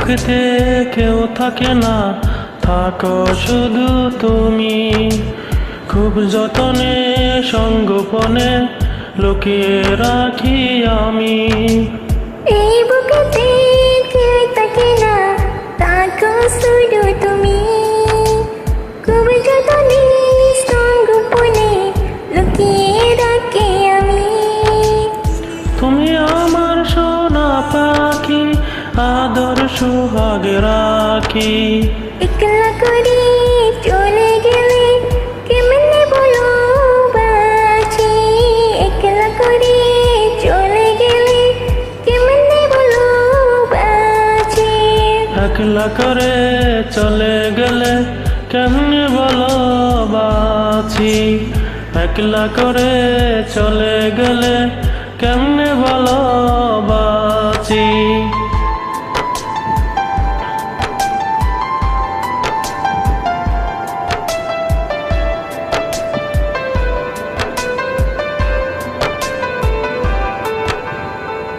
বুকেতে কেউ থাকে না, থাকো শুধু তুমি। খুব যতনে সঙ্গোপনে লুকিয়ে রাখি আমি। এই বুকেতে কেউ থাকে না, থাকো শুধু তুমি। খুব যতনে সঙ্গোপনে লুকিয়ে রাখি আমি। তুমি আমার সোনা পাখি, আদর সুহাগ রাখি। একলা করে চলে গেলে কেমনে বলো বাঁচি। একলা করে চলে গেলে কেমনে বলো বাঁচি। একলা করে চলে গেলে কেমনে বলো বাঁচি। একলা করে চলে গেলে কেমনে বলো বাঁচি।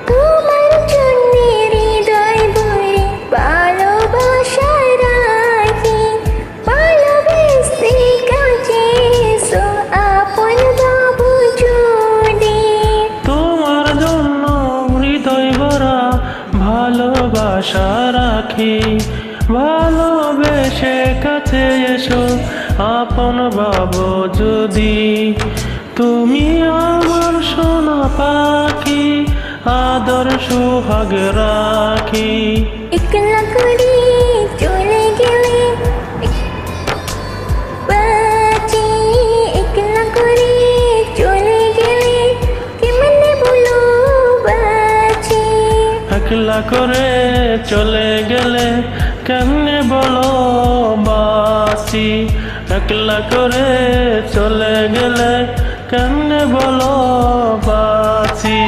তোমার জন্যে হৃদয় ভরে ভালোবাসা রাখি। ভালোবেসে কাছে এসো আপন বাবু যদি। তোমার জন্য হৃদয় ভরা ভালোবাসা রাখি। ভালোবেসে কাছে এসো আপন বাবু যদি। তুমি আমার সোনা পাখি, আদর সুহাগ রাখি। একলা করে চলে গেলে বাঁচি। একলা করে চলে গেলে কেমনে বলো বাঁচি। একলা করে চলে গেলে কেমনে বলো বাঁচি। একলা করে চলে গেলে কেমনে বলো বাঁচি।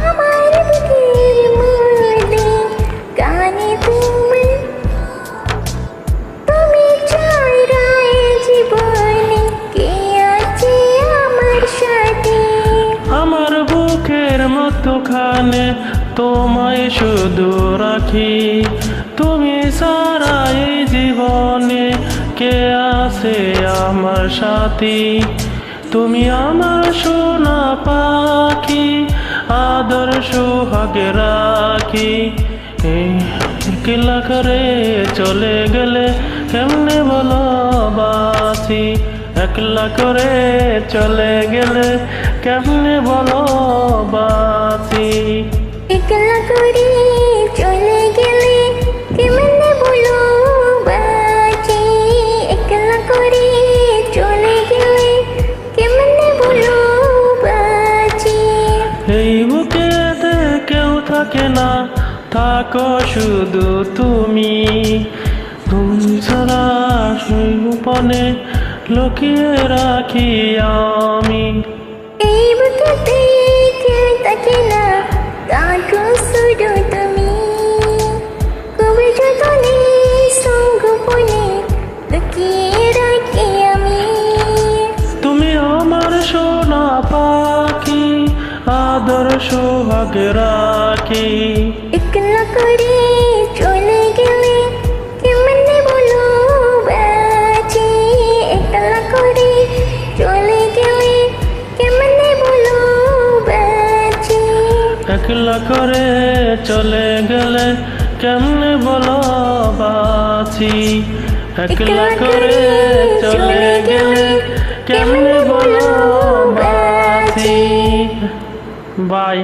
আমার বুকের মধ্যে গানে তুমি। তুমি ছাড়া এ জীবনে কে আছে আমার সাথে। আমার বুকের মধ্যখানে তোমায় শুধু রাখি। তুমি সারা এই জীবনে কে আছে আমার সাথী। তুমি আমার সোনা পাখি, আদর সুহাগ রাখি। একলা করে চলে গেলে কেমনে বলো বাঁচি। একলা করে চলে গেলে কেমনে বলো বাঁচি। একলা করে চলে গেলে কেমনে বলো বাঁচি। একলা করে চলে গেলে কেমনে বলো বাঁচি। এই বুকেতে কেউ থাকে না, থাকো শুধু তুমি। তুমি ছাড়া সেই গোপনে লুকিয়ে রাখি আমি। এই বুকেতে কেউ থাকে না, থাকো শুধু তুমি। খুব যতনে সঙ্গোপনে লুকিয়ে রাখি আমি। তুমি আমার সোনা পাখি, আদর সুহাগ রাখি। একলা করে চলে গেলে কেমনে বলো বাঁচি। একলা করে চলে গেলে কেমনে বলো বাঁচি। একলা করে চলে গেলে কেমনে বলো বাঁচি। একলা করে চলে গেলে কেমনে বলো বাঁচি। বাই।